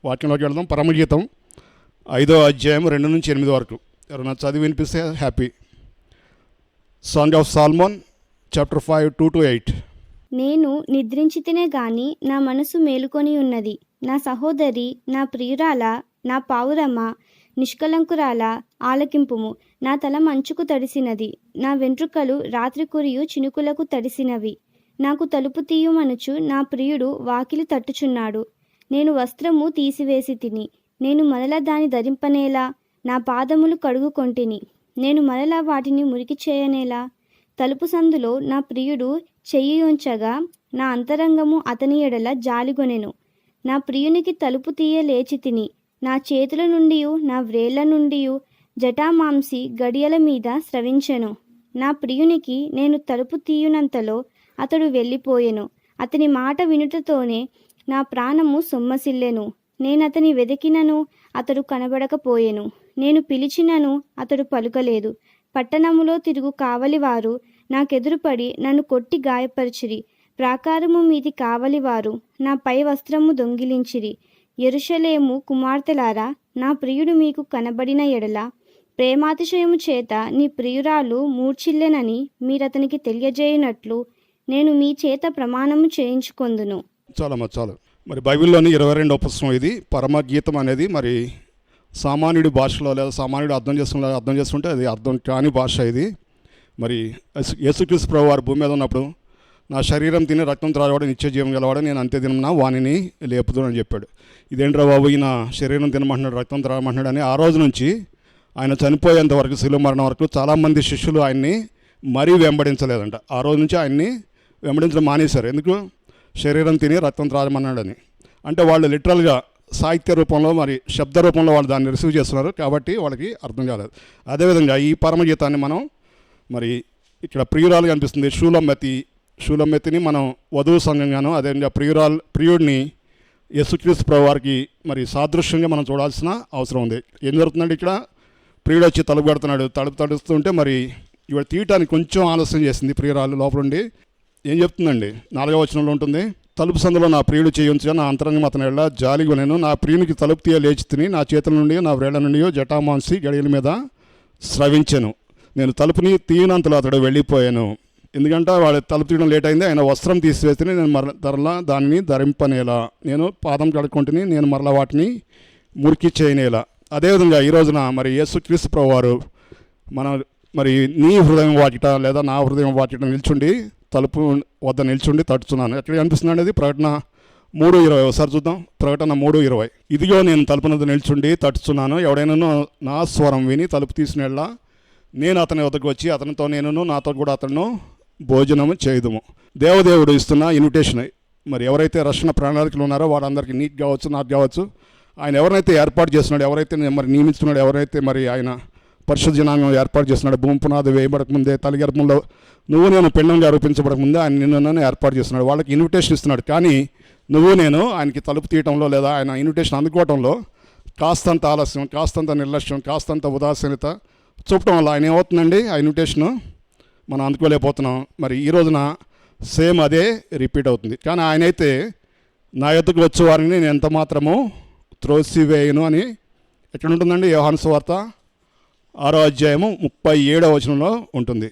వాక్యంలోకి వెళ్దాం. పరమగీతం 5వ అధ్యాయం 2 నుంచి 8 వరకు. ఎవరైనా చదివి వినిపిస్తే happy. Song of Salmon chapter 5 2-8. నేను నిద్రించితినే గాని నా మనసు మేలుకొని ఉన్నది. నా సహోదరి, నా ప్రియురాల, నా పావురమ్మ, నిష్కలంకురాల, ఆలకింపుము. నా తల మంచుకు తడిసినది, నా వెంట్రుకలు రాత్రి కురియు చినుకులకు తడిసినవి. నాకు తలుపు తీయుమనుచు నా ప్రియుడు వాకిలి తట్టుచున్నాడు. నేను వస్త్రము తీసివేసి తిని, నేను మరల దాని ధరింపనేలా? నా పాదములు కడుగుకొంటిని, నేను మరలా వాటిని మురికి చేయనేలా? తలుపు సందులో నా ప్రియుడు చెయ్యి ఉంచగా నా అంతరంగము అతని ఎడల జాలిగొనెను. నా ప్రియునికి తలుపు తీయ లేచి తిని, నా చేతుల నుండి నా వ్రేళ్ల నుండి జటామాంసి గడియల మీద స్రవించెను. నా ప్రియునికి నేను తలుపు తీయునంతలో అతడు వెళ్ళిపోయెను. అతని మాట వినుటతోనే నా ప్రాణము సొమ్మసిల్లెను. నేనతని వెదికినను అతడు కనబడకపోయెను. నేను పిలిచినను అతడు పలుకలేదు. పట్టణములో తిరుగు కావలివారు నాకెదురుపడి నన్ను కొట్టి గాయపరిచిరి. ప్రాకారము మీది కావలివారు నా పై వస్త్రము దొంగిలించిరి. యెరూషలేము కుమార్తెలారా, నా ప్రియుడు మీకు కనబడిన ఎడల ప్రేమాతిశయము చేత నీ ప్రియురాలు మూర్ఛిల్లెనని మీరతనికి తెలియజేయనట్లు నేను మీ చేత ప్రమాణము చేయించుకొందును. చాలు. మరి బైబిల్లోని 22వ పుస్తకం ఇది. పరమగీతం అనేది మరి సామాన్యుడి భాషలో లేదా సామాన్యుడు అర్థం చేసుకుంటే అది అర్థం కాని భాష ఇది. మరి యేసుక్రీస్తు ప్రభువు వారు భూమి మీద ఉన్నప్పుడు నా శరీరం తిని రక్తం త్రాగవాడు నిత్య జీవం గలవాడు, నేను అంతే తినమన్నా వాణిని లేపుదును అని చెప్పాడు. ఇదేంట్రా బాబు, ఈయన శరీరం తినమంటున్నాడు, రక్తం త్రాగమంటున్నాడు అని ఆ రోజు నుంచి ఆయన చనిపోయేంత వరకు, శిలువ మరణం వరకు చాలామంది శిష్యులు ఆయన్ని మరీ వెంబడించలేదంట. ఆ రోజు నుంచి ఆయన్ని వెంబడించడం మానేశారు. ఎందుకు? శరీరం తిని రక్తం త్రాగమన్నాడని. అంటే వాళ్ళు లిటరల్గా సాహిత్య రూపంలో మరి శబ్ద రూపంలో వాళ్ళు దాన్ని రిసీవ్ చేస్తున్నారు కాబట్టి వాళ్ళకి అర్థం కాలేదు. అదేవిధంగా ఈ పరమగీతాన్ని మనం మరి ఇక్కడ ప్రియురాలుగా అనిపిస్తుంది. షూలమెత్తిని మనం వధువు సంఘంగాను, అదేవిధంగా ప్రియుడిని యేసుక్రీస్తు ప్రభు వారికి మరి సాదృశ్యంగా మనం చూడాల్సిన అవసరం ఉంది. ఏం జరుగుతుందంటే ఇక్కడ ప్రియుడు వచ్చి తలుపు కడుతున్నాడు. తలుపు తడుస్తుంటే మరి ఇవాళ తీయటానికి కొంచెం ఆలస్యం చేసింది ప్రియురాలు. లోపలుండి ఏం చెప్తుందండి? 4వ వచనంలో ఉంటుంది, తలుపు సందులో నా ప్రియుడు చేయించగా నా అంతరంగం అతని ఎడల జాలిగొనెను. నా ప్రియునికి తలుపు తీయ లేచి తిని, నా చేతుల నుండి నా వ్రేళ్ల నుండి జటామాంసి గడియల మీద స్రవించెను. నేను తలుపుని తీయనంతలో అతడు వెళ్ళిపోయాను. ఎందుకంటే వాడు తలుపు తీయడం లేట్ అయింది. ఆయన వస్త్రం తీసివేస్తే నేను మరలా దానిని ధరింపనేలా, నేను పాదం కడుక్కుంటుని, నేను మరలా వాటిని మురికి చేయనేలా. అదేవిధంగా ఈ రోజున మరి యేసుక్రీస్తు ప్రభు వారు మరి నీ హృదయం వాకిట లేదా నా హృదయం వాకిట నిల్చుండి, తలుపు వద్ద నిల్చుండి తట్టుచున్నాను. ఎక్కడ కనిపిస్తున్నాడు? అది ప్రకటన 3:20. ఒకసారి చూద్దాం. ప్రకటన 3:20. ఇదిగో నేను తలుపు వద్ద నిల్చుండి తట్టుచున్నాను. ఎవడైనా నా స్వరం విని తలుపు తీసినట్లా నేను అతని వద్దకు వచ్చి అతనితో నేనును నాతో కూడా అతను భోజనము చేయదుము. దేవదేవుడు ఇస్తున్న ఇన్విటేషన్. మరి ఎవరైతే రక్షణ ప్రణాళికలు ఉన్నారో వాళ్ళందరికీ నీకు కావచ్చు, నాకు కావచ్చు, ఆయన ఎవరైతే ఏర్పాటు చేస్తున్నాడు, ఎవరైతే మరి నియమిస్తున్నాడు, ఎవరైతే మరి ఆయన పరిశుద్ధ జనాంగం ఏర్పాటు చేస్తున్నాడు, భూమి పునాది వేయబడకముందే, తల్లి గర్భంలో నువ్వు నేను పిండంగా రూపించబడకముందే ఆయన నిన్ను ఏర్పాటు చేస్తున్నాడు. వాళ్ళకి ఇన్విటేషన్ ఇస్తున్నాడు. కానీ నువ్వు నేను ఆయనకి తలుపు తీయటంలో లేదా ఆయన ఇన్విటేషన్ అందుకోవటంలో కాస్తంత ఆలస్యం, కాస్తంత నిర్లక్ష్యం, కాస్తంత ఉదాసీనత చూపటం వల్ల ఆయన ఏమవుతుందండి? ఆ ఇన్విటేషను మనం అందుకోలేకపోతున్నాం. మరి ఈ రోజున సేమ్ అదే రిపీట్ అవుతుంది. కానీ ఆయన అయితే నా ఎద్దుకు వచ్చే వారిని నేను ఎంత మాత్రము త్రోసివేయను అని ఎక్కడ ఉంటుందండి? యోహాను సువార్త 6వ అధ్యాయము 37వ వచనంలో ఉంటుంది.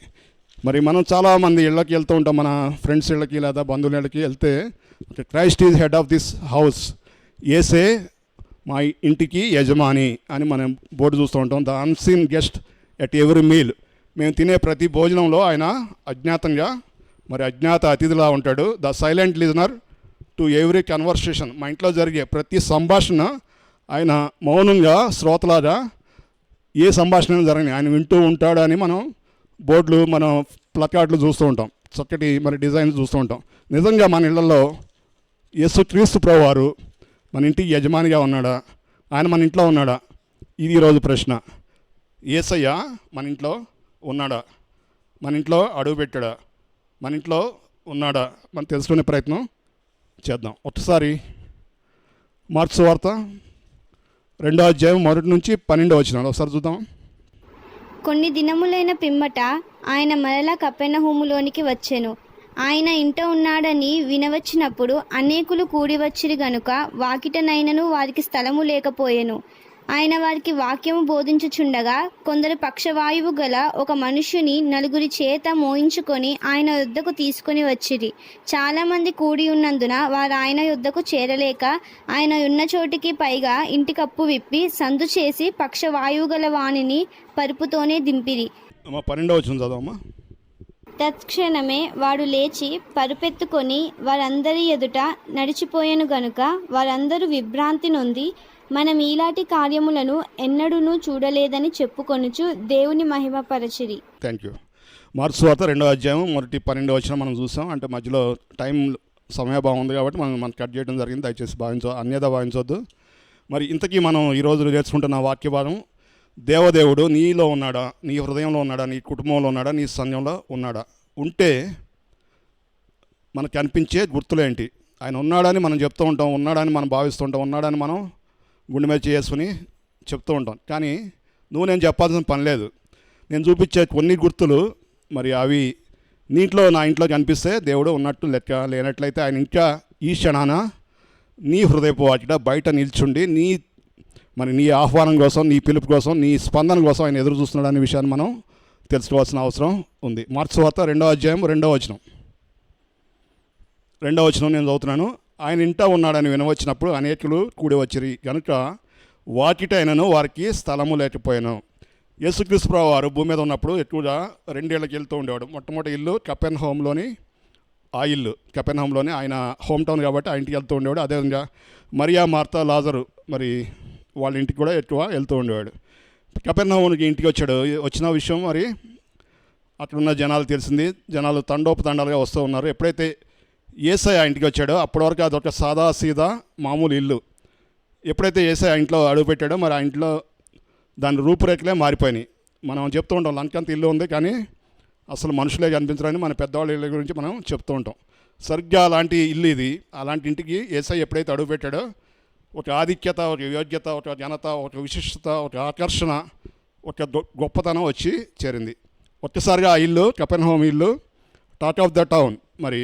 మరి మనం చాలామంది ఇళ్ళకి వెళ్తూ ఉంటాం, మన ఫ్రెండ్స్ ఇళ్ళకి లేదా బంధువుల ఇళ్ళకి వెళ్తే Christ is head of this house, ఏసే మా ఇంటికి యజమాని అని మనం బోర్డు చూస్తూ ఉంటాం. The unseen guest at every meal. మేము తినే ప్రతి భోజనంలో ఆయన అజ్ఞాతంగా మరి అజ్ఞాత అతిథిలా ఉంటాడు. The silent listener to every conversation. మా ఇంట్లో జరిగే ప్రతి సంభాషణ ఆయన మౌనంగా శ్రోతలాగా ఏ సంభాషణ జరగని ఆయన వింటూ ఉంటాడు అని మనం బోర్డులు, మనం ప్లకార్డులు చూస్తూ ఉంటాం, చక్కటి మరి డిజైన్స్ చూస్తూ ఉంటాం. నిజంగా మన ఇళ్లలో యేసుక్రీస్తు ప్రభు వారు మన ఇంటికి యజమానిగా ఉన్నాడా? ఆయన మన ఇంట్లో ఉన్నాడా? ఇది ఈరోజు ప్రశ్న. యేసయ్య మన ఇంట్లో ఉన్నాడా? మన ఇంట్లో అడుగు పెట్టాడా? మన ఇంట్లో ఉన్నాడా? మనం తెలుసుకునే ప్రయత్నం చేద్దాం. ఒకసారి మార్క్స్ సువార్త 2వ అధ్యాయం 1 నుంచి 12 వచనాలు ఒకసారి చూద్దాం. కొన్ని దినములైన పిమ్మట ఆయన మరలా కపెర్నహూములోనికి వచ్చెను. ఆయన ఇంట ఉన్నాడని వినవచ్చినప్పుడు అనేకులు కూడివచ్చిరి గనుక వాకిటనైనను వారికి స్థలము లేకపోయెను. ఆయన వారికి వాక్యము బోధించుచుండగా కొందరు పక్షవాయువు గల ఒక మనుష్యుని నలుగురి చేత మోయించుకొని ఆయన యొద్దకు తీసుకొని వచ్చిరి. చాలామంది కూడి ఉన్నందున వారు ఆయన యొద్దకు చేరలేక ఆయన ఉన్న చోటికి పైగా ఇంటి కప్పు విప్పి సందు చేసి పక్షవాయువు గల వానిని పరుపుతోనే దింపిరి. అమ్మ 12వ వచనం చదవమ్మా. తత్క్షణమే వాడు లేచి పరుపెత్తుకొని వారందరి ఎదుట నడిచిపోయెను గనుక వారందరూ విభ్రాంతి నొంది మనం ఈలాటి కార్యములను ఎన్నడూనూ చూడలేదని చెప్పుకొనుచు దేవుని మహిమపరచిరి. Thank you. మార్కు సువార్త 2వ అధ్యాయం 1-12 వచనం మనం చూసాం. అంటే మధ్యలో సమయభావం ఉంది కాబట్టి మనం కట్ చేయడం జరిగింది. దయచేసి అన్యదా భావించవద్దు. మరి ఇంతకీ మనం ఈరోజు నేర్చుకుంటున్న వాక్య భాగం, దేవదేవుడు నీలో ఉన్నాడా, నీ హృదయంలో ఉన్నాడా, నీ కుటుంబంలో ఉన్నాడా, నీ సంఘంలో ఉన్నాడా? ఉంటే మనకు అనిపించే గుర్తులేంటి? ఆయన ఉన్నాడని మనం చెప్తూ ఉంటాం, ఉన్నాడని మనం భావిస్తూ ఉంటాం, ఉన్నాడని మనం గుండె మీద చేసుకుని చెప్తూ ఉంటాం. కానీ నేను చెప్పాల్సిన పని లేదు. నేను చూపించే కొన్ని గుర్తులు మరి అవి నా ఇంట్లో కనిపిస్తే దేవుడు ఉన్నట్టు లెక్క. లేనట్లయితే ఆయన ఇంకా ఈ క్షణాన నీ హృదయపు వాకిట బయట నిల్చుండి నీ ఆహ్వానం కోసం, నీ పిలుపు కోసం, నీ స్పందన కోసం ఆయన ఎదురు చూస్తున్నాడు అనే విషయాన్ని మనం తెలుసుకోవాల్సిన అవసరం ఉంది. మార్కు సువార్త 2వ అధ్యాయం 2వ వచనం. 2వ వచనం నేను చదువుతున్నాను. ఆయన ఇంట ఉన్నాడని వినవచ్చినప్పుడు అనేకులు కూడి వచ్చిరి కనుక వాకిట అయినను వారికి స్థలము లేకపోయాను. యేసుక్రీస్తు ప్రభువు వారు భూమి మీద ఉన్నప్పుడు ఎక్కువగా 2 ఇళ్ళకి వెళ్తూ ఉండేవాడు. మొట్టమొదటి ఇల్లు కపెర్నహూములోని ఆయన హోమ్ టౌన్ కాబట్టి ఆ ఇంటికి వెళ్తూ ఉండేవాడు. అదేవిధంగా మరియా, మార్తా, లాజరు మరి వాళ్ళ ఇంటికి కూడా ఎక్కువ వెళ్తూ ఉండేవాడు. కపెర్నహూముకి ఇంటికి వచ్చిన విషయం మరి అక్కడున్న జనాలు తెలిసింది. జనాలు తండోపతండాలుగా వస్తూ ఉన్నారు. ఎప్పుడైతే యేసయ్య ఇంటికి వచ్చాడో అప్పటి వరకు అదొక సాదా సీదా మామూలు ఇల్లు. ఎప్పుడైతే యేసయ్య ఇంట్లో అడుగుపెట్టాడో మరి ఆ ఇంట్లో దాని రూపురేఖలే మారిపోయినాయి. మనం చెప్తూ ఉంటాం లంకంత ఇల్లు ఉంది కానీ అసలు మనుషులే కనిపించరని మన పెద్దవాళ్ళ ఇళ్ళ గురించి మనం చెప్తూ ఉంటాం. సరిగ్గా అలాంటి ఇల్లు ఇది. అలాంటి ఇంటికి యేసయ్య ఎప్పుడైతే అడుగుపెట్టాడో ఒక ఆధిక్యత, ఒక యోగ్యత, ఒక ఘనత, ఒక విశిష్టత, ఒక ఆకర్షణ, ఒక గొప్పతనం వచ్చి చేరింది. ఒక్కసారిగా ఆ ఇల్లు, కపెర్నహూము ఇల్లు టాక్ ఆఫ్ ద టౌన్ మరి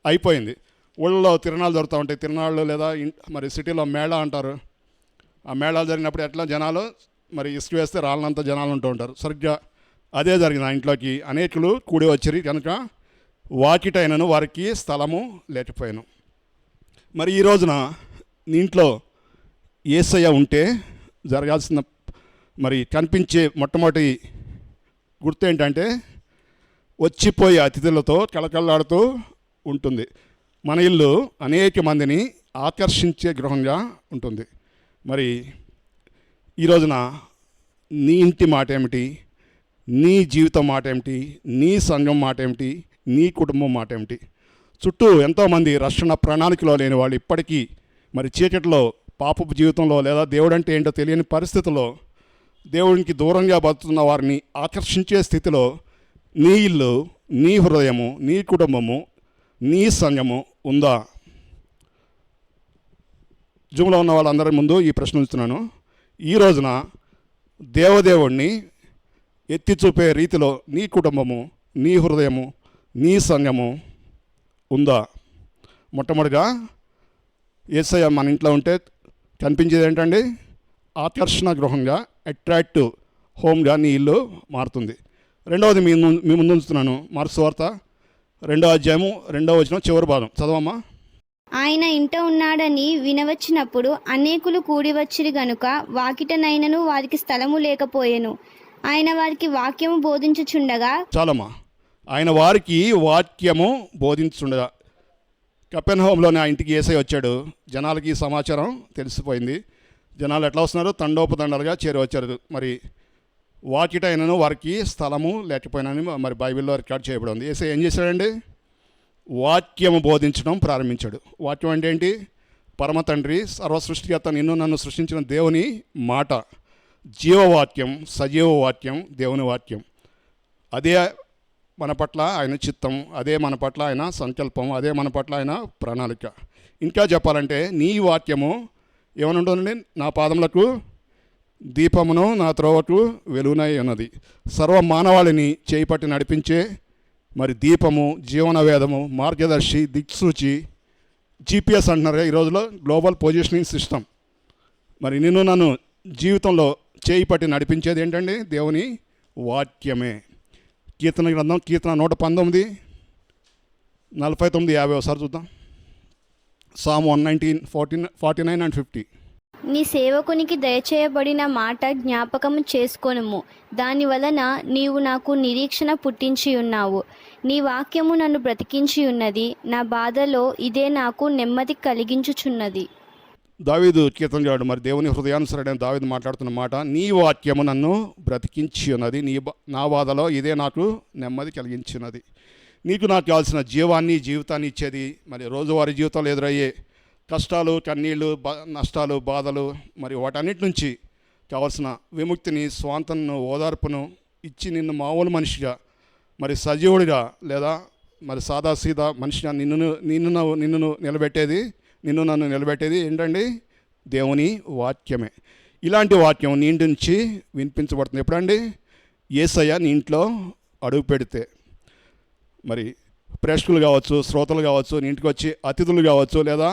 అయిపోయింది. ఊళ్ళో తిరణాలు జరుగుతూ ఉంటాయి. తిరణాళ్ళు లేదా మరి సిటీలో మేళా అంటారు. ఆ మేళాలు జరిగినప్పుడు ఎట్లా జనాలు మరి ఇసుక వేస్తే రాళ్ళనంత జనాలు ఉంటూ ఉంటారు. సరిగ్గా అదే జరిగింది. ఆ ఇంట్లోకి అనేకులు కూడి వచ్చిరి కనుక వాకిటైనను వారికి స్థలము లేకపోయాను. మరి ఈ రోజున నీ ఇంట్లో యేసయ్య ఉంటే జరగాల్సిన మరి కనిపించే మొట్టమొదటి గుర్తు ఏంటంటే వచ్చిపోయే అతిథులతో కళకళలాడుతూ ఉంటుంది. మన ఇల్లు అనేక మందిని ఆకర్షించే గృహంగా ఉంటుంది. మరి ఈ రోజున నీ ఇంటి మాట ఏమిటి, నీ జీవితం మాట ఏమిటి, నీ సంఘం మాట ఏమిటి, నీ కుటుంబం మాట ఏమిటి? చుట్టూ ఎంతోమంది రక్షణ ప్రణాళికలో లేని వాళ్ళు ఇప్పటికీ మరి చీకటిలో, పాపపు జీవితంలో లేదా దేవుడు అంటే ఏంటో తెలియని పరిస్థితుల్లో దేవునికి దూరంగా బతుకుతున్న వారిని ఆకర్షించే స్థితిలో నీ ఇల్లు, నీ హృదయము, నీ కుటుంబము, నీ సంఘము ఉందా? జూమ్లో ఉన్న వాళ్ళందరి ముందు ఈ ప్రశ్న ఉంచుతున్నాను. ఈ రోజున దేవదేవుణ్ణి ఎత్తి చూపే రీతిలో నీ కుటుంబము, నీ హృదయము, నీ సంఘము ఉందా? మొట్టమొదటిగా యేసయ్య మన ఇంట్లో ఉంటే కనిపించేది ఏంటండి? ఆకర్షణ గృహంగా, అట్రాక్టివ్ హోమ్గా నీ ఇల్లు మారుతుంది. రెండవది మీ ముందు ఉంచుతున్నాను. మార్కు సువార్త 2వ అధ్యాయము 2వ వచనం చివరి భాగం చదవమ్మా. ఆయన ఇంట ఉన్నాడని వినవచ్చినప్పుడు అనేకులు కూడి వచ్చిరి గనుక వాకిటనైనను వారికి స్థలము లేకపోయెను. ఆయన వారికి వాక్యము బోధించుచుండగా చాలమ్మా. ఆయన వారికి వాక్యము బోధించుండగా. కపెర్నహూములోని ఆ ఇంటికి యేసయ్య వచ్చాడు. జనాలకి సమాచారం తెలిసిపోయింది. జనాలు ఎట్లా వస్తున్నారు? తండోపతండాలుగా చేరి వచ్చారు. మరి వాకిటైనను వారికి స్థలము లేకపోయినని మరి బైబిల్లో రికార్డ్ చేయబడి ఉంది. యేసయ్య ఏం చేశాడండి? వాక్యము బోధించడం ప్రారంభించాడు. వాక్యం అంటే ఏంటి? పరమ తండ్రి, సర్వ సృష్టికర్త, నిన్ను నన్ను సృష్టించిన దేవుని మాట, జీవవాక్యం, సజీవ వాక్యం, దేవుని వాక్యం. అదే మన పట్ల ఆయన చిత్తం, అదే మన పట్ల ఆయన సంకల్పం, అదే మన పట్ల ఆయన ప్రణాళిక. ఇంకా చెప్పాలంటే నీ వాక్యము ఏమని ఉంటుందండి? నా పాదములకు దీపమును, నా త్రోవకు వెలుగునై ఉన్నది. సర్వ మానవాళిని చేయి పట్టి నడిపించే మరి దీపము, జీవన వేదము, మార్గదర్శి, దిక్సూచి, GPS అంటున్నారు ఈ రోజులో, గ్లోబల్ పొజిషనింగ్ సిస్టమ్. మరి నిన్ను నన్ను జీవితంలో చేయి పట్టి నడిపించేది ఏంటండి? దేవుని వాక్యమే. కీర్తన గ్రంథం, కీర్తన 119, 49, 50 ఒకసారి చూద్దాం. సామ్ 119, 49 and 50. నీ సేవకునికి దయచేయబడిన మాట జ్ఞాపకము చేసుకొనుము, దాని వలన నీవు నాకు నిరీక్షణ పుట్టించి ఉన్నావు. నీ వాక్యము నన్ను బ్రతికించి ఉన్నది, నా బాధలో ఇదే నాకు నెమ్మది కలిగించుచున్నది. దావీదు కీర్తనగాడు, మరి దేవుని హృదయానుసరుడైన దావీదు మాట్లాడుతున్న మాట, నీ వాక్యము నన్ను బ్రతికించి ఉన్నది, నా బాధలో ఇదే నాకు నెమ్మది కలిగించినది. నీకు నాకు కావాల్సిన జీవితాన్ని ఇచ్చేది, మరి రోజువారీ జీవితంలో ఎదురయ్యే కష్టాలు, కన్నీళ్ళు, నష్టాలు, బాధలు, మరి వాటన్నిటి నుంచి కావాల్సిన విముక్తిని, స్వాంతను, ఓదార్పును ఇచ్చి నిన్ను మామూలు మనిషిగా, మరి సజీవుడిగా లేదా మరి సాదాసీదా మనిషిగా నిన్ను నిలబెట్టేది, నిన్ను నన్ను నిలబెట్టేది ఏంటండి? దేవుని వాక్యమే. ఇలాంటి వాక్యం నీ ఇంటి నుంచి వినిపించబడుతుంది ఎప్పుడండి? యేసయ్య నీ ఇంట్లో అడుగు పెడితే. మరి ప్రేక్షకులు కావచ్చు, శ్రోతలు కావచ్చు, నీ ఇంటికి వచ్చి అతిథులు కావచ్చు, లేదా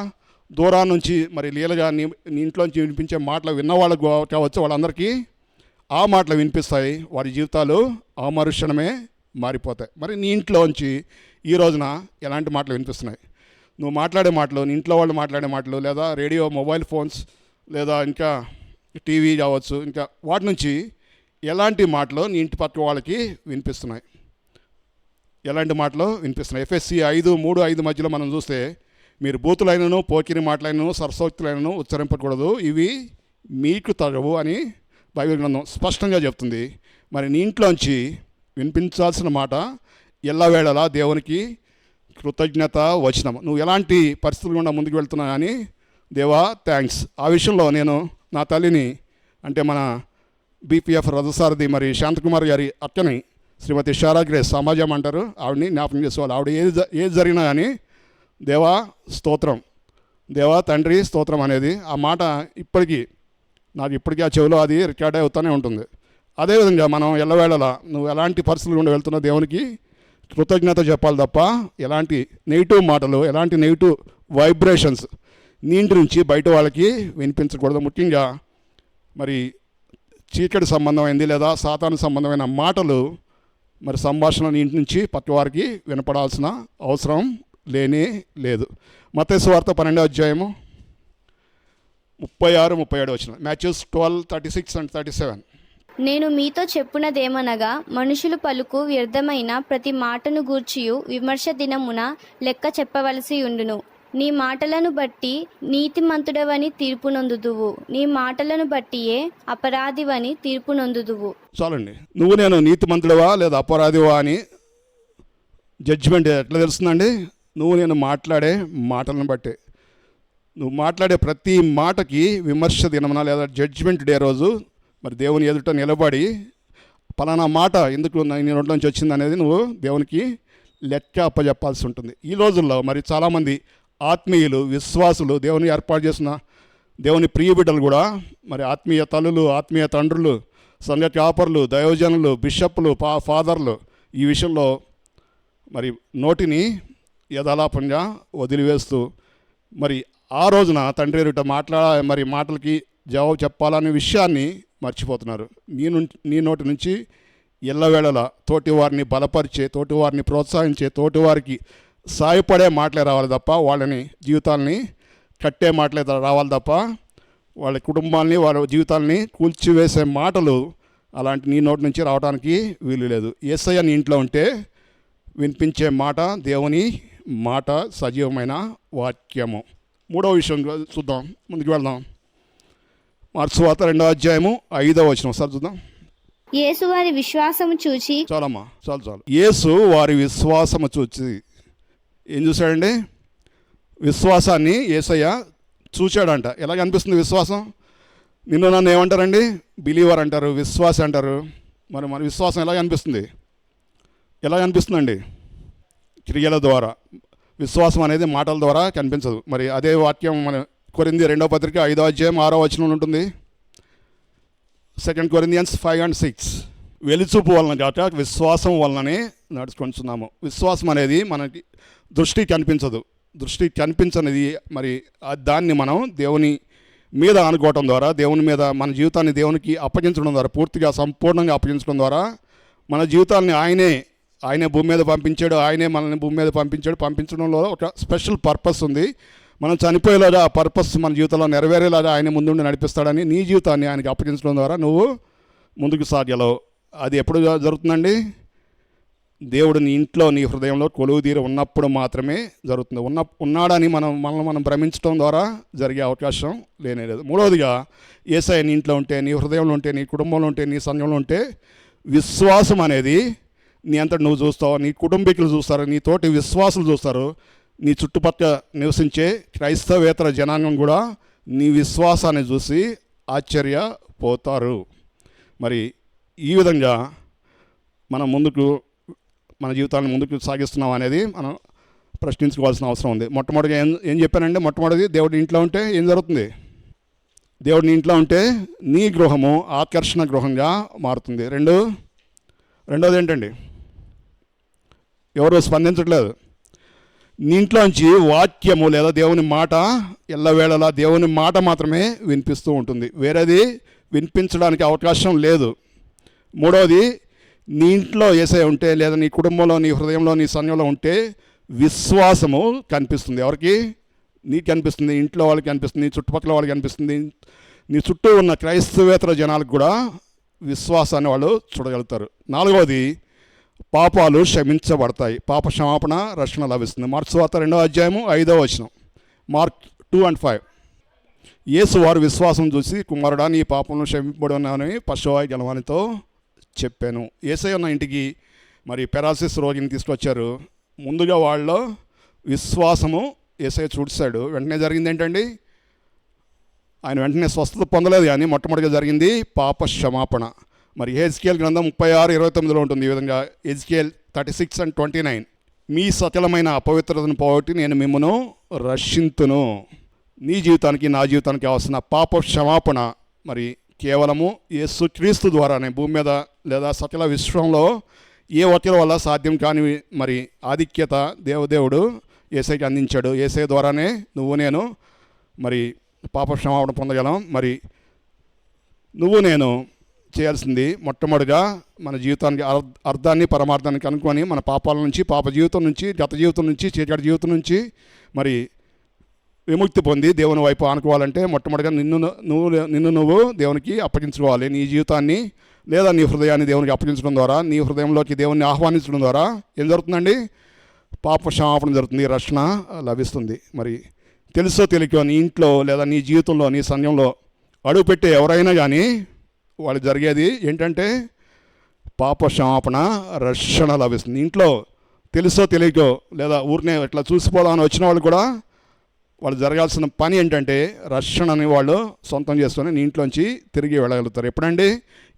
దూరాన్ని నుంచి మరి లీలగా నీ ఇంట్లోంచి వినిపించే మాటలు విన్నవాళ్ళకు కావచ్చు, వాళ్ళందరికీ ఆ మాటలు వినిపిస్తాయి. వారి జీవితాలు ఆ మరుక్షణమే మారిపోతాయి. మరి నీ ఇంట్లోంచి ఈ రోజున ఎలాంటి మాటలు వినిపిస్తున్నాయి? నువ్వు మాట్లాడే మాటలు, నీ ఇంట్లో వాళ్ళు మాట్లాడే మాటలు, లేదా రేడియో, మొబైల్ ఫోన్స్, లేదా ఇంకా టీవీ కావచ్చు, ఇంకా వాటి నుంచి ఎలాంటి మాటలు నీ ఇంటి పక్క వాళ్ళకి వినిపిస్తున్నాయి? ఎలాంటి మాటలు వినిపిస్తున్నాయి? ఎఫ్ఎస్సి 5:3-5 మధ్యలో మనం చూస్తే, మీరు బూతులైనను, పోకిరి మాటలైనను, సరసోక్తులైనను ఉచ్చరింపకూడదు, ఇవి మీకు తగవు అని బైబిల్ గ్రంథం స్పష్టంగా చెప్తుంది. మరి నీ ఇంట్లోంచి వినిపించాల్సిన మాట ఎల్లవేళలా దేవునికి కృతజ్ఞత వచనం. నువ్వు ఎలాంటి పరిస్థితులు గుండా ముందుకు వెళ్తున్నా కానీ దేవా థ్యాంక్స్. ఆ విషయంలో నేను నా తల్లిని, అంటే మన BPF రథసారథి మరి శాంతకుమార్ గారి అక్కని శ్రీమతి షారా గ్రేస్ సమాజం అంటారు, ఆవిడని జ్ఞాపకం చేసుకోవాలి. ఆవిడ ఏది జరిగినా కానీ దేవా స్తోత్రం, దేవా తండ్రి స్తోత్రం అనేది ఆ మాట ఇప్పటికీ ఆ చెవిలో అది రికార్డ్ అవుతూనే ఉంటుంది. అదేవిధంగా మనం ఎల్లవేళలా నువ్వు ఎలాంటి పరిస్థితులు గుండా వెళ్తున్నా దేవునికి కృతజ్ఞత చెప్పాలి తప్ప ఎలాంటి నెగిటివ్ మాటలు, ఎలాంటి నెగిటివ్ వైబ్రేషన్స్ నీ ఇంటి నుంచి బయట వాళ్ళకి వినిపించకూడదు. ముఖ్యంగా మరి చీకటి సంబంధమైంది లేదా సాతాను సంబంధమైన మాటలు, మరి సంభాషణ నీ ఇంటి నుంచి పక్క వారికి వినపడాల్సిన అవసరం లేనే లేదు. మత్తయి సువార్త 12వ అధ్యాయము 36-37 వచ్చిన Matthews 12:36 and 37. నేను మీతో చెప్పునదేమనగా, మనుషులు పలుకు వ్యర్థమైన ప్రతి మాటను గూర్చియు విమర్శ దినమున లెక్క చెప్పవలసి ఉండును. నీ మాటలను బట్టి నీతిమంతుడవని తీర్పు నొందుదువు, నీ మాటలను బట్టియే అపరాధివని తీర్పు నొందుదువు. చాలండి. నువ్వు నేను నీతిమంతుడవా లేదా అపరాధివా అని జడ్జిమెంట్ ఎట్లా తెలుస్తుందండి? నువ్వు నేను మాట్లాడే మాటలను బట్టే. నువ్వు మాట్లాడే ప్రతి మాటకి విమర్శ దినమున లేదా జడ్జిమెంట్ డే రోజు మరి దేవుని ఎదుట నిలబడి పలానా మాట ఎందుకు నీ నోట్లోంచి వచ్చింది అనేది నువ్వు దేవునికి లెక్క అప్పచెప్పాల్సి ఉంటుంది. ఈ రోజుల్లో మరి చాలామంది ఆత్మీయులు, విశ్వాసులు, దేవుని ఏర్పాటు చేసిన దేవుని ప్రియ బిడ్డలు కూడా మరి ఆత్మీయ తల్లులు, ఆత్మీయ తండ్రులు, సంఘ కాపర్లు, దైవజనులు, బిషప్లు, ఫాదర్లు ఈ విషయంలో మరి నోటిని యథాలాపంగా వదిలివేస్తూ మరి ఆ రోజున తండ్రి ఎదుట మరి మాటలకి జవాబు చెప్పాలనే విషయాన్ని మర్చిపోతున్నారు. నీ నోటి నుంచి ఎల్లవేళలా తోటి వారిని బలపరిచే, తోటి వారిని ప్రోత్సహించే, తోటి వారికి సాయపడే మాటలే రావాలి తప్ప, వాళ్ళని జీవితాలని కట్టే మాటలే రావాలి తప్ప, వాళ్ళ కుటుంబాలని, వాళ్ళ జీవితాలని కూల్చివేసే మాటలు అలాంటి నీ నోటి నుంచి రావడానికి వీలు లేదు. యేసయ్య నీ ఇంట్లో ఉంటే వినిపించే మాట దేవుని మాట, సజీవమైన వాక్యము. మూడవ విషయం చూద్దాం, ముందుకు వెళ్దాం. మార్కు సువార్త 2వ అధ్యాయము 5వ వచనం ఒకసారి చూద్దాం. యేసు వారి విశ్వాసము చూచి, చాలమ్మా చాలు. యేసు వారి విశ్వాసము చూచి ఏం చూశాడండి? విశ్వాసాన్ని యేసయ్య చూశాడంట. ఎలాగ అనిపిస్తుంది విశ్వాసం? నిన్ను నన్ను ఏమంటారండి? బిలీవర్ అంటారు, విశ్వాస అంటారు. మరి విశ్వాసం ఎలాగ అనిపిస్తుంది? ఎలాగ అనిపిస్తుందండి? క్రియల ద్వారా. విశ్వాసం అనేది మాటల ద్వారా కనిపించదు. మరి అదే వాక్యం మన కొరింథీ 2వ పత్రిక 5వ అధ్యాయం 6వ వచనంలో ఉంటుంది. 2 Corinthians 5 and 6. వెలుచూపు వలన కాక విశ్వాసం వలననే నడుచుకుంటున్నాము. విశ్వాసం అనేది మనకి దృష్టికి కనిపించదు. దృష్టికి కనిపించనిది. మరి దాన్ని మనం దేవుని మీద అనుకోవటం ద్వారా, దేవుని మీద మన జీవితాన్ని దేవునికి అప్పగించడం ద్వారా, పూర్తిగా సంపూర్ణంగా అప్పగించడం ద్వారా మన జీవితాన్ని ఆయనే భూమి మీద పంపించాడు. ఆయనే మనల్ని భూమి మీద పంపించడంలో ఒక స్పెషల్ పర్పస్ ఉంది. మనం చనిపోయేలాగా ఆ పర్పస్ మన జీవితంలో నెరవేరేలాగా ఆయన ముందుండి నడిపిస్తాడని నీ జీవితాన్ని ఆయనకి అప్పగించడం ద్వారా నువ్వు ముందుకు సాగలవు. అది ఎప్పుడు జరుగుతుందండి? దేవుడు నీ ఇంట్లో, నీ హృదయంలో కొలువు తీరి ఉన్నప్పుడు మాత్రమే జరుగుతుంది. ఉన్నాడని మనం భ్రమించడం ద్వారా జరిగే అవకాశం లేనేలేదు. మూడవదిగా, యేసయ్య నీ ఇంట్లో ఉంటే, నీ హృదయంలో ఉంటే, నీ కుటుంబంలో ఉంటే, నీ సంఘంలో ఉంటే, విశ్వాసం అనేది నీ అంతటి నువ్వు చూస్తావు, నీ కుటుంబీకులు చూస్తారు, నీ తోటి విశ్వాసులు చూస్తారు, నీ చుట్టుపక్కల నివసించే క్రైస్తవేతర జనాంగం కూడా నీ విశ్వాసాన్ని చూసి ఆశ్చర్యపోతారు. మరి ఈ విధంగా మనం మన జీవితాన్ని ముందుకు సాగిస్తున్నాం అనేది మనం ప్రశ్నించుకోవాల్సిన అవసరం ఉంది. మొట్టమొదటిగా ఏం చెప్పానంటే, మొట్టమొదటిది దేవుడి ఇంట్లో ఉంటే ఏం జరుగుతుంది? దేవుడిని ఇంట్లో ఉంటే నీ గృహము ఆకర్షణ గృహంగా మారుతుంది. రెండోది ఏంటండి? ఎవరు స్పందించట్లేదు. నీ ఇంట్లోంచి వాక్యము లేదా దేవుని మాట ఎల్లవేళలా దేవుని మాట మాత్రమే వినిపిస్తూ ఉంటుంది. వేరేది వినిపించడానికి అవకాశం లేదు. మూడవది, నీ ఇంట్లో యేసయ్య ఉంటే, లేదా నీ కుటుంబంలో, నీ హృదయంలో, నీ సంఘంలో ఉంటే విశ్వాసము కనిపిస్తుంది. ఎవరికి? నీకు కనిపిస్తుంది, ఇంట్లో వాళ్ళకి కనిపిస్తుంది, నీ చుట్టుపక్కల వాళ్ళకి కనిపిస్తుంది, నీ చుట్టూ ఉన్న క్రైస్తవేతర జనాలకు కూడా విశ్వాసాన్ని వాళ్ళు చూడగలుగుతారు. నాలుగవది, పాపాలు క్షమించబడతాయి. పాప క్షమాపణ, రక్షణ లభిస్తుంది. మార్క్స్ వార్త 2వ అధ్యాయము 5వ వచనం. మార్క్ 2:5. యేసు వారు విశ్వాసం చూసి, కుమారుడా నీ పాపలను క్షమింపబడినానని పశువాయి గలవానితో చెప్పాను. యేసయ్య ఉన్న ఇంటికి మరి పెరాలసిస్ రోగిని తీసుకొచ్చారు. ముందుగా వాళ్ళలో విశ్వాసము యేసయ్య చూశాడు. వెంటనే జరిగింది ఏంటండి? ఆయన వెంటనే స్వస్థత పొందలేదు, కానీ మొట్టమొదటిగా జరిగింది పాప క్షమాపణ. మరి హెజ్కేల్ గ్రంథం 36:29 ఉంటుంది ఈ విధంగా. హెజ్కేల్ 36:29. మీ సకలమైన అపవిత్రతను పోగొట్టి నేను మిమ్మను రక్షింతును. నీ జీవితానికి, నా జీవితానికి కావాల్సిన పాప క్షమాపణ మరి కేవలము యేసుక్రీస్తు ద్వారానే భూమి మీద లేదా సకల విశ్వంలో ఏ ఒక్కరి వల్ల సాధ్యం కాని మరి ఆధిక్యత దేవుడు యేసయ్యకి అందించాడు. యేసయ్య ద్వారానే నువ్వు నేను మరి పాప క్షమాపణ పొందగలం. మరి నువ్వు నేను చేయాల్సింది మొట్టమొదటిగా మన జీవితానికి అర్థాన్ని, పరమార్థాన్ని కనుక్కొని మన పాపాల నుంచి, పాప జీవితం నుంచి, గత జీవితం నుంచి, చీకటి జీవితం నుంచి మరి విముక్తి పొంది దేవుని వైపు ఆనుకోవాలంటే మొట్టమొదటిగా నిన్ను నువ్వు దేవునికి అప్పగించుకోవాలి. నీ జీవితాన్ని లేదా నీ హృదయాన్ని దేవునికి అప్పగించడం ద్వారా, నీ హృదయంలోకి దేవుని ఆహ్వానించడం ద్వారా ఏం జరుగుతుందండి? పాప క్షమాపణ జరుగుతుంది, రక్షణ లభిస్తుంది. మరి తెలుసో తెలియకో నీ ఇంట్లో లేదా నీ జీవితంలో, నీ సంఘంలో అడుగుపెట్టే ఎవరైనా కానీ వాళ్ళు జరిగేది ఏంటంటే పాప క్షమాపణ, రక్షణ లభిస్తుంది. ఇంట్లో తెలుసో తెలియకో లేదా ఊరినే ఇట్లా చూసిపోదామని వచ్చిన వాళ్ళు కూడా వాళ్ళు జరగాల్సిన పని ఏంటంటే రక్షణని వాళ్ళు సొంతం చేసుకొని నీ ఇంట్లోంచి తిరిగి వెళ్ళగలుగుతారు. ఎప్పుడండి?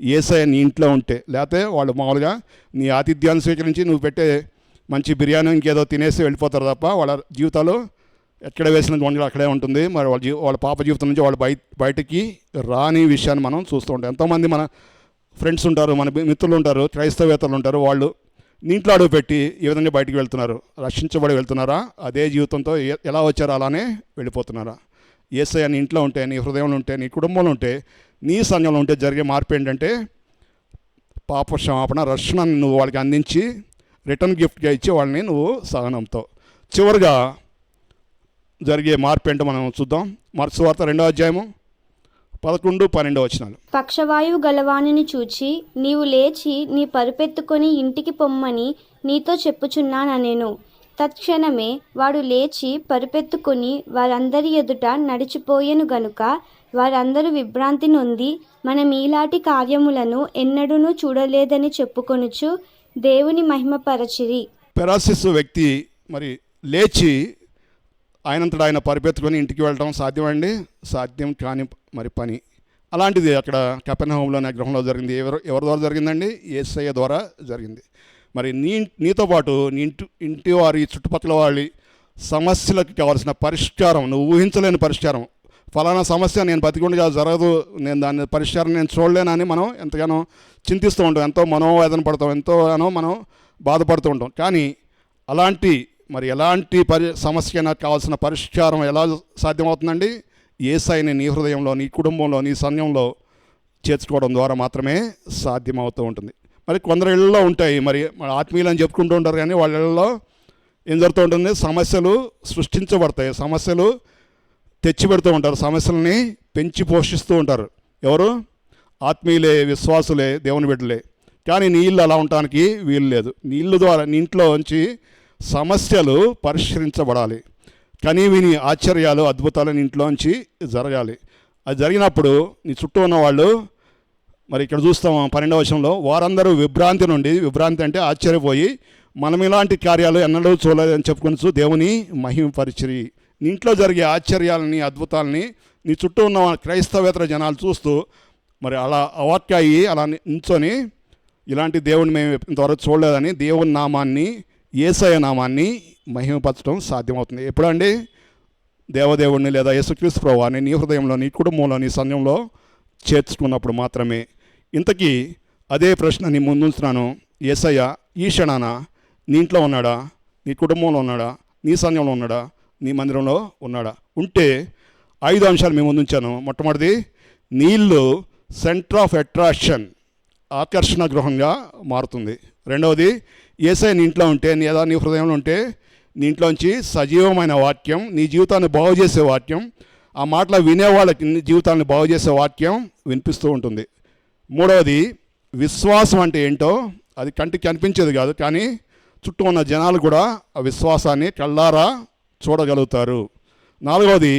యేసయ్య నీ ఇంట్లో ఉంటే. లేకపోతే వాళ్ళు మామూలుగా నీ ఆతిథ్యాన్ని స్వీకరించి నువ్వు పెట్టే మంచి బిర్యానీ ఇంకేదో తినేసి వెళ్ళిపోతారు తప్ప వాళ్ళ జీవితాలు ఎక్కడ వేసిన గొంగళి అక్కడే ఉంటుంది. మరి వాళ్ళ పాప జీవితం నుంచి వాళ్ళు బయటికి రాని విషయాన్ని మనం చూస్తూ ఉంటాం. ఎంతోమంది మన ఫ్రెండ్స్ ఉంటారు, మన మిత్రులు ఉంటారు, క్రైస్తవేతలు ఉంటారు, వాళ్ళు నీంట్లో అడుగు పెట్టి ఈ విధంగా బయటికి వెళ్తున్నారు. రక్షించబడి వెళ్తున్నారా? అదే జీవితంతో ఎలా వచ్చారో అలానే వెళ్ళిపోతున్నారా? యేసయ్య నీ ఇంట్లో ఉంటే, నీ హృదయంలో ఉంటే, నీ కుటుంబంలో ఉంటే, నీ సంఘంలో ఉంటే జరిగే మార్పు ఏంటంటే పాప క్షమాపణ, రక్షణను నువ్వు వాళ్ళకి అందించి రిటర్న్ గిఫ్ట్గా ఇచ్చి వాళ్ళని నువ్వు సహనంతో. చివరిగా జరిగే మార్పు ఏంటో మనం చూద్దాం. మార్క్స్ వార్త 2వ అధ్యాయము 11-12 వచనాలు. పక్షవాయువు గలవానిని చూచి, నీవు లేచి నీ పరుపెత్తుకొని ఇంటికి పొమ్మని నీతో చెప్పుచున్నానెను. తత్క్షణమే వాడు లేచి పరుపెత్తుకొని వారందరి ఎదుట నడిచిపోయెను గనుక వారందరూ విభ్రాంతి నొంది, మనం ఈలాటి కార్యములను ఎన్నడూనూ చూడలేదని చెప్పుకొనుచు దేవుని మహిమపరచిరి. పెరాలసిస్ వ్యక్తి మరి లేచి ఆయనంతటా ఆయన పరిపెత్తుకొని ఇంటికి వెళ్ళడం సాధ్యమండి? సాధ్యం కాని మరి పని. అలాంటిది అక్కడ కపెర్నహూములోని గృహంలో జరిగింది. ఎవరి ద్వారా జరిగిందండి? యేసయ్య ద్వారా జరిగింది. మరి నీతో పాటు నీ ఇంటి వారి చుట్టుపక్కల వాళ్ళ సమస్యలకు కావాల్సిన పరిష్కారం, నువ్వు ఊహించలేని పరిష్కారం, ఫలానా సమస్య నేను బతికుండగా జరగదు, నేను దాని పరిష్కారం నేను చూడలేనని మనం ఎంతగానో చింతిస్తూ ఉంటాం, ఎంతో మనోవేదన పడతాం, ఎంతోగానో మనం బాధపడుతూ ఉంటాం. కానీ ఎలాంటి సమస్యకైనా కావాల్సిన పరిష్కారం ఎలా సాధ్యమవుతుందండి? యేసయ్యని నీ హృదయంలో, నీ కుటుంబంలో, నీ సంఘంలో చేర్చుకోవడం ద్వారా మాత్రమే సాధ్యమవుతూ ఉంటుంది. మరి కొందరు ఇళ్ళలో ఉంటాయి, మరి ఆత్మీయులు అని చెప్పుకుంటూ ఉంటారు, కానీ వాళ్ళ ఇళ్ళలో ఏం జరుగుతూ ఉంటుంది? సమస్యలు సృష్టించబడతాయి, సమస్యలు తెచ్చిపెడుతూ ఉంటారు, సమస్యలని పెంచి పోషిస్తూ ఉంటారు. ఎవరు? ఆత్మీయులే, విశ్వాసులే, దేవుని బిడ్డలే. కానీ నీ ఇల్లు అలా ఉండటానికి వీలు లేదు. నీ ఇల్లు ద్వారా, నీ ఇంట్లోంచి సమస్యలు పరిష్కరించబడాలి. కానీ విని ఆశ్చర్యాలు, అద్భుతాలు నీ ఇంట్లోంచి జరగాలి. అది జరిగినప్పుడు నీ చుట్టూ ఉన్న వాళ్ళు, మరి ఇక్కడ చూస్తాం 12వ వచనంలో, వారందరూ విభ్రాంతి అంటే ఆశ్చర్యపోయి, మనం ఇలాంటి కార్యాలు ఎన్నడూ చూడలేదని చెప్పుకొనొచ్చు దేవుని మహిమపరిచిరి. నీ ఇంట్లో జరిగే ఆశ్చర్యాలని, అద్భుతాలని నీ చుట్టూ ఉన్న క్రైస్తవేతర జనాలు చూస్తూ మరి అలా అవాక్యాయి అలా నించొని, ఇలాంటి దేవుని మేము ఇంతవరకు చూడలేదని దేవుని నామాన్ని, యేసయ్య నామాన్ని మహిమపరచడం సాధ్యమవుతుంది. ఎప్పుడండి? దేవదేవుడిని లేదా యేసుక్రీస్తు ప్రభువాన్ని నీ హృదయంలో, నీ కుటుంబంలో, నీ సంఘంలో చేర్చుకున్నప్పుడు మాత్రమే. ఇంతకీ అదే ప్రశ్న నీ ముందుంచున్నాను. యేసయ్య ఈ క్షణాన నీ ఇంట్లో ఉన్నాడా? నీ కుటుంబంలో ఉన్నాడా? నీ సంఘంలో ఉన్నాడా? నీ మందిరంలో ఉన్నాడా? ఉంటే 5 అంశాలు మేము ముందుంచాను. మొట్టమొదటిది, నీ ఇల్లు సెంటర్ ఆఫ్ అట్రాక్షన్, ఆకర్షణ గృహంగా మారుతుంది. రెండవది, యేసయ్య నీ ఇంట్లో ఉంటే, నీ హృదయంలో ఉంటే, నీ ఇంట్లోంచి సజీవమైన వాక్యం, నీ జీవితాన్ని బాగు చేసే వాక్యం, ఆ మాటలు వినేవాళ్ళకి నీ జీవితాన్ని బాగు చేసే వాక్యం వినిపిస్తూ ఉంటుంది. మూడవది, విశ్వాసం అంటే ఏంటో అది కంటికి కనిపించేది కాదు, కానీ చుట్టూ ఉన్న జనాలు కూడా ఆ విశ్వాసాన్ని కళ్ళారా చూడగలుగుతారు. నాలుగవది,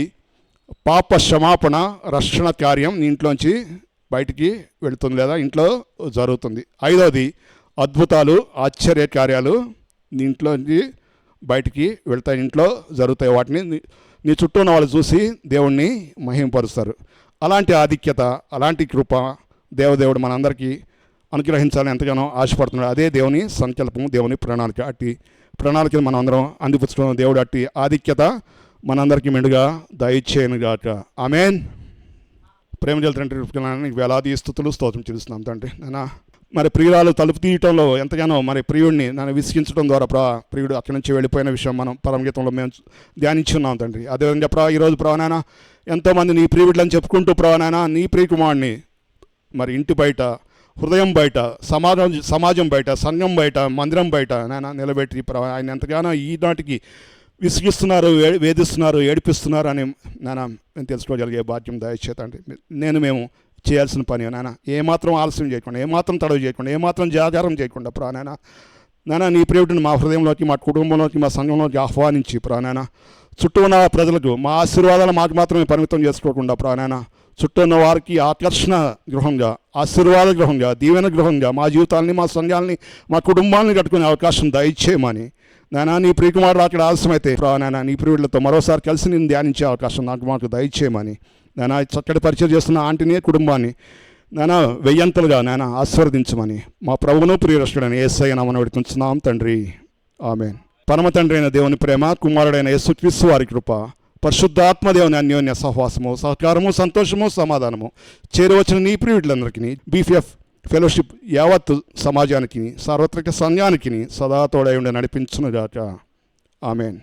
పాప క్షమాపణ, రక్షణ కార్యం నీ ఇంట్లోంచి బయటికి వెళుతుంది లేదా ఇంట్లో జరుగుతుంది. ఐదవది, అద్భుతాలు, ఆశ్చర్య కార్యాలు నీ ఇంట్లోంచి బయటికి వెళ్తాయి, ఇంట్లో జరుగుతాయి. వాటిని నీ చుట్టూ ఉన్న వాళ్ళు చూసి దేవుణ్ణి మహిమపరుస్తారు. అలాంటి ఆధిక్యత, అలాంటి కృప దేవదేవుడు మనందరికీ అనుగ్రహించాలని ఎంతగానో ఆశపడుతున్నాడు. అదే దేవుని సంకల్పం, దేవుని ప్రణాళిక. అట్టి ప్రణాళికను మనం అందరం అందిపుచ్చుకున్న దేవుడు అట్టి ఆధిక్యత మనందరికీ మెండుగా దయచేయనుగాక. ఆమేన్. ప్రేమజల తండ్రి, నీకు వేలాది స్థుతులు స్తోత్రం చెల్లిస్తున్నాం తండ్రి. మరి ప్రియురాలు తలుపు తీయటంలో ఎంతగానో మరి ప్రియుడిని నన్ను విసిగించడం ద్వారా ప్రియుడు అక్కడి నుంచి వెళ్ళిపోయిన విషయం మనం పరమగీతంలో మేము ధ్యానించున్నాం తండ్రి. అదేవిధంగా ఈరోజు నాయన ఎంతోమంది నీ ప్రియుడిని చెప్పుకుంటూ నాయన నీ ప్రియకుమారుని మరి ఇంటి బయట, హృదయం బయట, సమాజం బయట, సంఘం బయట, మందిరం బయట నాయన నిలబెట్టి ఆయన ఎంతగానో ఈనాటికి విసిగిస్తున్నారు, వేధిస్తున్నారు, ఏడిపిస్తున్నారు అని నేను తెలుసుకోగలిగే భాగ్యం దయచేతండి. మేము చేయాల్సిన పని నాయన ఏమాత్రం ఆలస్యం చేయకుండా, ఏమాత్రం తడవ చేయకుండా, ఏమాత్రం జాగారం చేయకుండా నాయన నీ ప్రియుడిని మా హృదయంలోకి, మా కుటుంబంలోకి, మా సంఘంలోకి ఆహ్వానించి నాయన చుట్టూ ఉన్న ప్రజలకు మా ఆశీర్వాదాలు మాకు మాత్రమే పరిమితం చేసుకోకుండా నాయన చుట్టూ ఉన్న వారికి ఆకర్షణ గృహంగా, ఆశీర్వాద గృహంగా, దీవెన గృహంగా మా జీవితాలని, మా సంఘాలని, మా కుటుంబాలని కట్టుకునే అవకాశం దయచేయమని నాయన నీ ప్రియకుమారుడు అక్కడ ఆలస్యమైతే నాయన నీ ప్రియుడితో మరోసారి కలిసి నేను ధ్యానించే అవకాశం మాకు దయచేయమని నాయన చక్కటి పరిచయం చేస్తున్న ఆంటీని, కుటుంబాన్ని నాయన వెయ్యంతలుగా నాయన ఆశీర్వదించమని మా ప్రభువును ప్రియరక్షకుడైన యేసయ్య నామమున వేడుకొంచున్నాం తండ్రి. ఆమేన్. పరమ తండ్రి అయిన దేవుని ప్రేమ, కుమారుడైన యేసుక్రీస్తు వారి కృప, పరిశుద్ధాత్మ దేవుని అన్యోన్య సహవాసము, సహకారము, సంతోషము, సమాధానము చేరువచ్చిన నీ ప్రియులందరికీ, బీఫీఎఫ్ ఫెలోషిప్ యావత్ సమాజానికి, సార్వత్రిక సంఘానికి సదా తోడై ఉండి నడిపించునుగాక. ఆమేన్.